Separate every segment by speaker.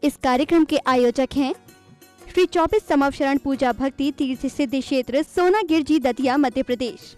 Speaker 1: इस कार्यक्रम के आयोजक हैं श्री 24 समवशरण पूजा भक्ति तीर्थ सिद्धि क्षेत्र सोनागिर जी, दतिया, मध्य प्रदेश।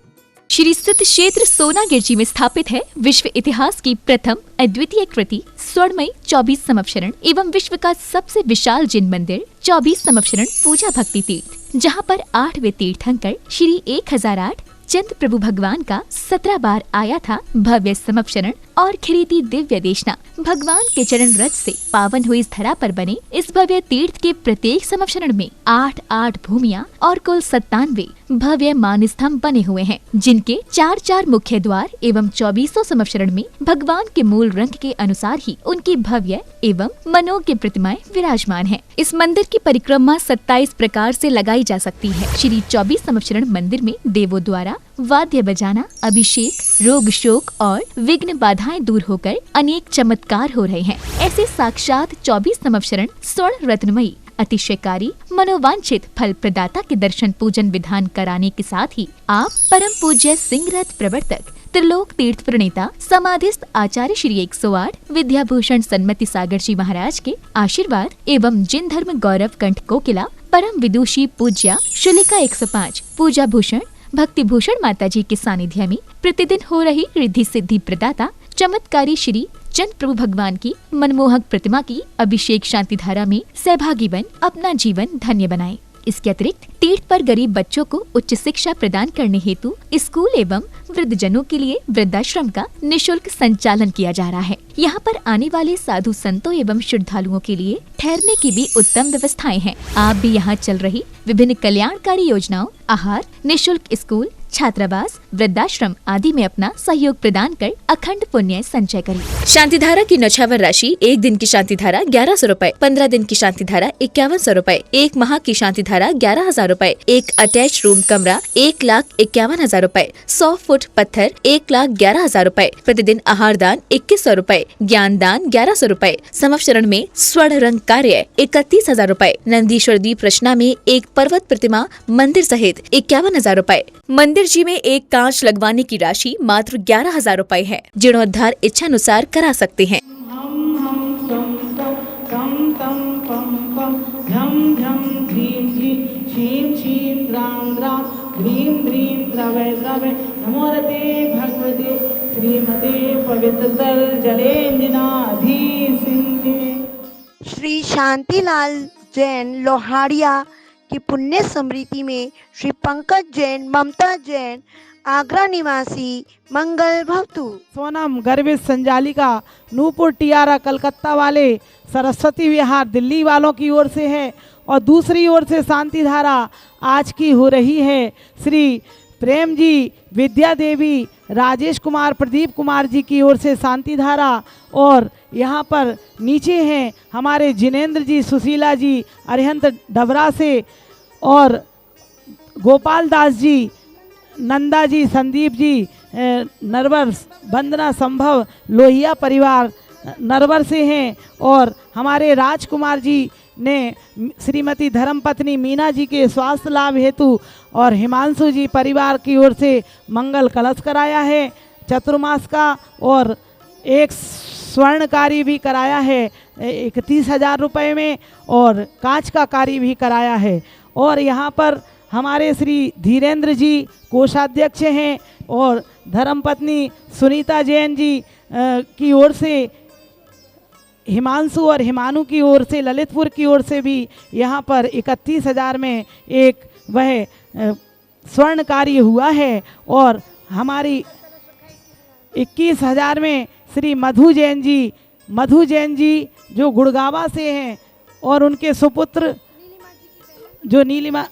Speaker 2: श्री सिद्ध क्षेत्र सोनागिर जी में स्थापित है विश्व इतिहास की प्रथम अद्वितीय कृति स्वर्णमयी 24 समवशरण एवं विश्व का सबसे विशाल जिन मंदिर 24 समवशरण पूजा भक्ति तीर्थ, जहां पर 8वें तीर्थंकर श्री 1008 चंद्र प्रभु भगवान का 17 बार आया था भव्य समवशरण और खिरीती दिव्य देशना भगवान के चरण रज से पावन हुई इस धरा पर बने इस भव्य तीर्थ के प्रत्येक समवशरण में 8 भूमियां और कुल 97 भव्य मान स्तंभ बने हुए हैं, जिनके 4 मुख्य द्वार एवं 24 समवशरण में भगवान के मूल रंग के अनुसार ही उनकी भव्य एवं मनोज्ञ प्रतिमाएं विराजमान हैं। इस मंदिर की परिक्रमा 27 प्रकार से लगाई जा सकती है। श्री 24 समवशरण मंदिर में देवों द्वारा वाद्य बजाना, अभिषेक, रोग शोक और विघ्न बाधाएं दूर होकर अनेक चमत्कार हो रहे हैं। ऐसे साक्षात 24 समवशरण स्वर्ण रत्नमयी अतिशयकारी मनोवांछित फल प्रदाता के दर्शन पूजन विधान कराने के साथ ही आप परम पूज्य सिंह रथ प्रवर्तक त्रिलोक तीर्थ प्रणेता समाधिस्थ आचार्य श्री 108 विद्याभूषण सन्मति सागर जी महाराज के आशीर्वाद एवं जिन धर्म गौरव कंठ कोकिला परम विदुषी पूज्या शुलिका 105 पूजा भूषण भक्ति भूषण माता जी के सानिध्य में प्रतिदिन हो रही रिद्धि सिद्धि प्रदाता चमत्कारी श्री चंद्र प्रभु भगवान की मनमोहक प्रतिमा की अभिषेक शांति धारा में सहभागी बन अपना जीवन धन्य बनाएं। इसके अतिरिक्त तीर्थ पर गरीब बच्चों को उच्च शिक्षा प्रदान करने हेतु स्कूल एवं वृद्ध जनों के लिए वृद्धाश्रम का निःशुल्क संचालन किया जा रहा है। यहाँ पर आने वाले साधु संतों एवं श्रद्धालुओं के लिए ठहरने की भी उत्तम व्यवस्थाएं हैं। आप भी यहाँ चल रही विभिन्न कल्याणकारी योजनाओं, आहार, निःशुल्क स्कूल, छात्रावास, वृद्धाश्रम आदि में अपना सहयोग प्रदान कर अखंड पुण्य संचय करें। शांति धारा की नौछावर राशि 1 दिन की शांति धारा 1100 रूपए, 15 दिन की शांति धारा 5100 रूपए, 1 माह की शांति धारा 11,000 रूपए, 1 अटैच रूम कमरा 1,51,000 रूपए, 100 फुट पत्थर 1,11,000 रूपए, प्रतिदिन आहार दान 2100 रूपए, ज्ञान दान 1100 रूपए, समवशरण में स्वर्ण रंग कार्य 31,000 रूपए, नंदीश्वर दीप रचना में एक पर्वत प्रतिमा मंदिर सहित 51,000 रूपए। मंदिर जी में एक कांच लगवाने की राशि मात्र 11,000 रूपए है। जीर्णोद्धार इच्छानुसार करा सकते हैं।
Speaker 3: भगवते श्रीमते पवित्र
Speaker 4: श्री शांतिलाल जैन लोहाड़िया की पुण्य स्मृति में श्री पंकज जैन, ममता जैन, आगरा निवासी मंगल भवतु।
Speaker 3: सोनम गर्वित संजालिका नूपुर टियारा कलकत्ता वाले, सरस्वती विहार दिल्ली वालों की ओर से है और दूसरी ओर से शांति धारा आज की हो रही है। श्री प्रेम जी, विद्या देवी, राजेश कुमार, प्रदीप कुमार जी की ओर से शांति धारा और यहाँ पर नीचे हैं हमारे जिनेंद्र जी, सुशीला जी, अरिहंत डबरा से और गोपाल दास जी, नंदा जी, संदीप जी, नरवर, वंदना संभव लोहिया परिवार नरवर से हैं और हमारे राजकुमार जी ने श्रीमती धर्मपत्नी मीना जी के स्वास्थ्य लाभ हेतु और हिमांशु जी परिवार की ओर से मंगल कलश कराया है चतुर्मास का और एक स्वर्ण कार्य भी कराया है 31,000 रुपये में और कांच का कार्य भी कराया है। और यहाँ पर हमारे श्री धीरेन्द्र जी कोषाध्यक्ष हैं और धर्मपत्नी सुनीता जैन जी की ओर से हिमांशु और हिमानु की ओर से ललितपुर की ओर से भी यहाँ पर 31,000 में एक वह स्वर्ण कार्य हुआ है और हमारी 21,000 में श्री मधु जैन जी जो गुड़गावा से हैं और उनके सुपुत्र जो नीलिमा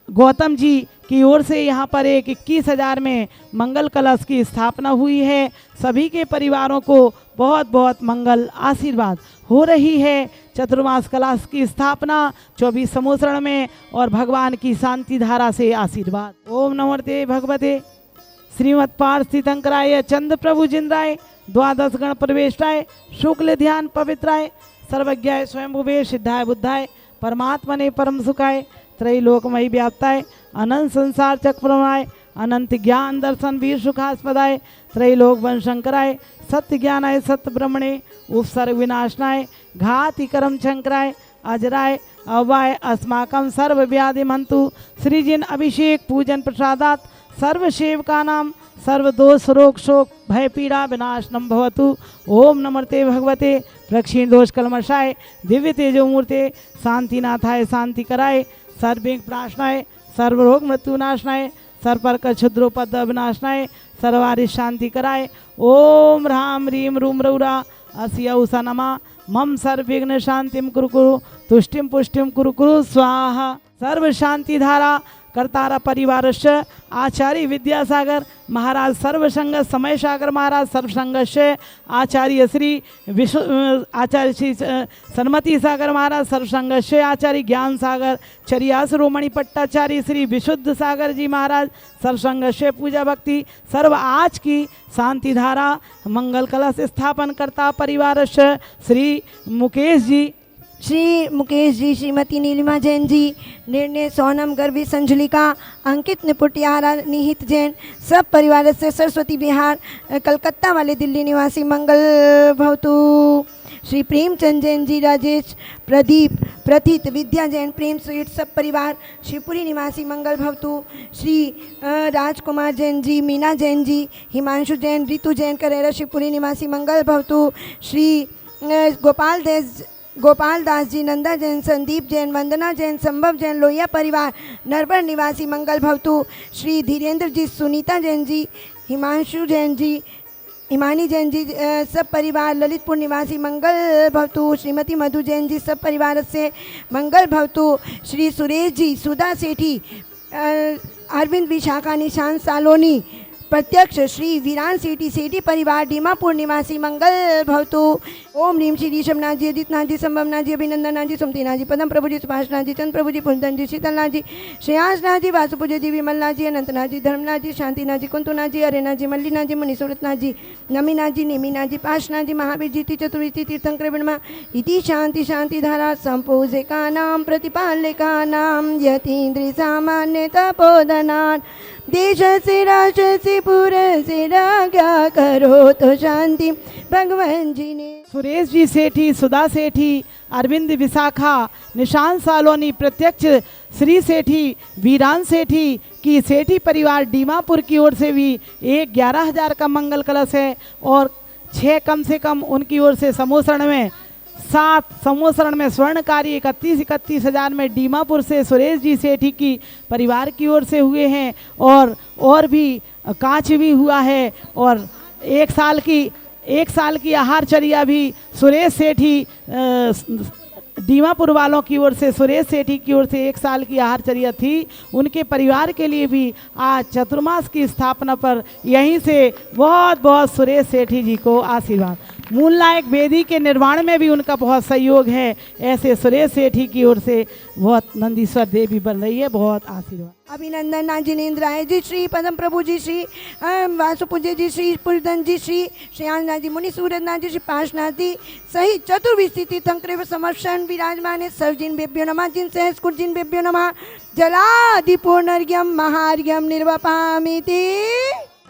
Speaker 3: गौतम जी की ओर से यहाँ पर एक 21,000 में मंगल कलश की स्थापना हुई है। सभी के परिवारों को बहुत बहुत मंगल आशीर्वाद हो रही है। चतुर्मास कलश की स्थापना 24 समवशरण में और भगवान की शांति धारा से आशीर्वाद। ओम नमस्ते भगवते श्रीमत् पार्थितंकराय चंद्र प्रभु जिंद्राय द्वादश गण प्रवेशाय शुक्ल ध्यान पवित्राय सर्वज्ञाय स्वयंभुवे सिद्धाय बुद्धाय परमात्मने परम सुखाय त्रैलोकमयी व्याप्ताय अनंत संसार चक्रमय अनंत ज्ञान दर्शन वीर सुखास्पदाय त्रैलोक वन शंकराय सत्य ज्ञानाय सत्य ब्रह्मणे उपसर्ग विनाशनाय घाति कर्म शंकराय अजराय अवाय अस्माकं सर्व व्याधि मंतु श्रीजिन अभिषेक पूजन प्रसादात सर्व सेवका नाम सर्व दोष रोग शोक भय पीड़ा विनाशनम भवतु। ओम नमस्ते भगवते प्रक्षीण दोष कलमशाय दिव्य तेजो मूर्ते शांतिनाथाय शांति कराय सर्विक प्राशनाय सर्व रोग मृत्यु नाशनाय सर्पर क्षुद्रोपद विनाशनाय सर्वारि शांति कराय। ओम ह्राम ह्रीम रूम रौरा अस्यौसा नमा मम सर्वविघ्न शांतिम कुरु कुरु तुष्टिम पुष्टिम कुरु कुरु स्वाहा। सर्व शांति धारा कर्तारा परिवारस्य आचार्य विद्यासागर महाराज सर्वसंग समय सागर महाराज सर्वसंगस्य आचार्य श्री आचार्य श्री सन्मति सागर महाराज सर्वसंगस्य आचार्य ज्ञान सागर चरियास रोमणी पट्टाचार्य श्री विशुद्ध सागर जी महाराज सर्वसंगस्य पूजा भक्ति सर्व आज की शांति धारा मंगल कलश स्थापन करता परिवारस्य श्री मुकेश जी
Speaker 4: श्री मुकेश जी, श्रीमती नीलिमा जैन जी, निर्णय सोनम गर्भी संजुलिका, अंकित निपुटियारा निहित जैन, सब परिवार से सरस्वती विहार कलकत्ता वाले दिल्ली निवासी मंगल भवतु। श्री प्रेमचंद जैन जी, राजेश प्रदीप प्रथित विद्या जैन प्रेम स्वीट सब परिवार शिवपुरी निवासी मंगल भवतु। श्री राजकुमार जैन जी, मीना जैन जी, हिमांशु जैन, रितु जैन करेरा शिवपुरी निवासी मंगल भवतु। श्री गोपाल दास जी, नंदा जैन, संदीप जैन, वंदना जैन, संभव जैन, लोहिया परिवार नरवर निवासी मंगल भवतु। श्री धीरेन्द्र जी, सुनीता जैन जी, हिमांशु जैन जी, हिमानी जैन जी, सब परिवार ललितपुर निवासी मंगल भवतु। श्रीमती मधु जैन जी, सब परिवार से मंगल भवतु। श्री सुरेश जी, सुधा सेठी, अरविंद विशाखा, निशांत सालोनी, प्रत्यक्ष श्री वीरान सेठी, सेठी परिवार दीमापुर निवासी मंगल भवतु। ओम रीम श्री ऋषभनाथ जी, अजितनाथ जी, संभवनाथ जी, अभिनंदननाथ जी, सुमतीनाथ जी, पदम प्रभु जी, सुभाषनाथ जी, चंद्र प्रभु जी, पुंदन जी, शीतलनाथ जी, श्रेयांशनाथ जी, वासुपूज्य जी, विमलनाथ जी, अनंतनाथ जी, धर्मनाथ जी, शांतिनाथ जी, कुंतुनाथ जी, हरेनाथ जी, मल्लीनाथ जी, मुनिसुरतनाथ जी, नमीनाथ जी, नेमीनाथ जी, पाशनाथ जी, महावीर जी, चतुर्थी तीर्थंकर ब्रह्मा इति शांति शांति धारा संपूजिकानां प्रतिपालिकानां यतीन्द्रि सामान्य तपोधनान् देश से राष्ट्र से पूरे से राजा करो तो शांति भगवान जी ने।
Speaker 3: सुरेश जी सेठी, सुधा सेठी, अरविंद विशाखा, निशांत सालोनी, प्रत्यक्ष श्री सेठी, वीरान सेठी की सेठी परिवार दीमापुर की ओर से भी 11,000 का मंगल कलश है और 6 कम से कम उनकी ओर से समूसरण में 7 समूसरण में स्वर्णकारी 31,000 में दीमापुर से सुरेश जी सेठी की परिवार की ओर से हुए हैं और भी कांच भी हुआ है और 1 साल की आहारचर्या भी सुरेश सेठी दीमापुर वालों की ओर से सुरेश सेठी की ओर से 1 साल की आहारचर्या थी। उनके परिवार के लिए भी आज चतुर्मास की स्थापना पर यहीं से बहुत बहुत सुरेश सेठी जी को आशीर्वाद। मूल नायक वेदी के निर्माण में भी उनका बहुत सहयोग है। ऐसे सुरेश सेठी की ओर से बहुत नंदीश्वर देवी बन रही है, बहुत आशीर्वाद।
Speaker 4: अभिनंदन नाथ जिनेन्द्र राय जी, श्री पदम प्रभु जी, श्री वासुपूज्य जी, श्री पुरदन जी, श्री श्रेयांशनाथ जी, मुनि सूरजनाथ जी, श्री पाशनाथ जी सहित चतुर्विशी तीर्थंकर समर्षण विराजमान है। सर्वजिन बेभ्यो नमः, जिन सहस्कुट जिन बेभ्यो नमः, जलादि पूर्णर्घ्यम महार्घ्यम निर्वपामिति।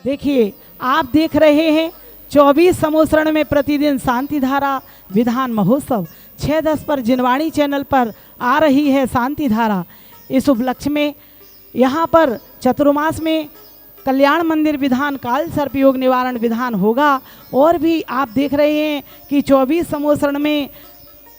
Speaker 3: देखिए, आप देख रहे हैं 24 समूसरण में प्रतिदिन शांति धारा विधान महोत्सव 6:10 पर जिनवाणी चैनल पर आ रही है शांति धारा। इस उपलक्ष्य में यहाँ पर चतुर्मास में कल्याण मंदिर विधान काल सर्पयोग निवारण विधान होगा और भी आप देख रहे हैं कि 24 समूसरण में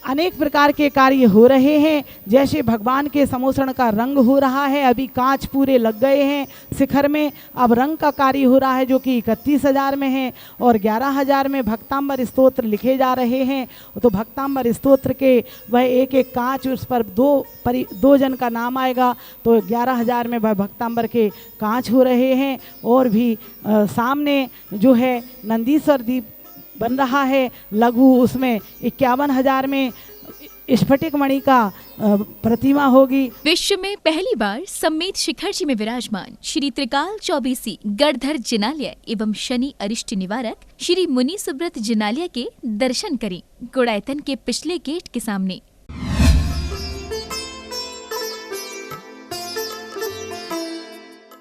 Speaker 3: अनेक प्रकार के कार्य हो रहे हैं। जैसे भगवान के समूसरण का रंग हो रहा है, अभी कांच पूरे लग गए हैं शिखर में, अब रंग का कार्य हो रहा है जो कि 31,000 में है और 11,000 में भक्तांबर स्तोत्र लिखे जा रहे हैं। तो भक्तांबर स्तोत्र के वह एक एक कांच, उस पर 2 जन का नाम आएगा तो 11,000 में वह भक्तांबर के कांच हो रहे हैं। और भी सामने जो है नंदीश्वर दीप बन रहा है लघु, उसमें 51,000 में स्फटिक मणि का प्रतिमा होगी।
Speaker 2: विश्व में पहली बार सम्मेत शिखर जी में विराजमान श्री त्रिकाल चौबीसी गढ़धर जिनालय एवं शनि अरिष्ट निवारक श्री मुनि सुब्रत जिनालय के दर्शन करें। गुड़ायतन के पिछले गेट के सामने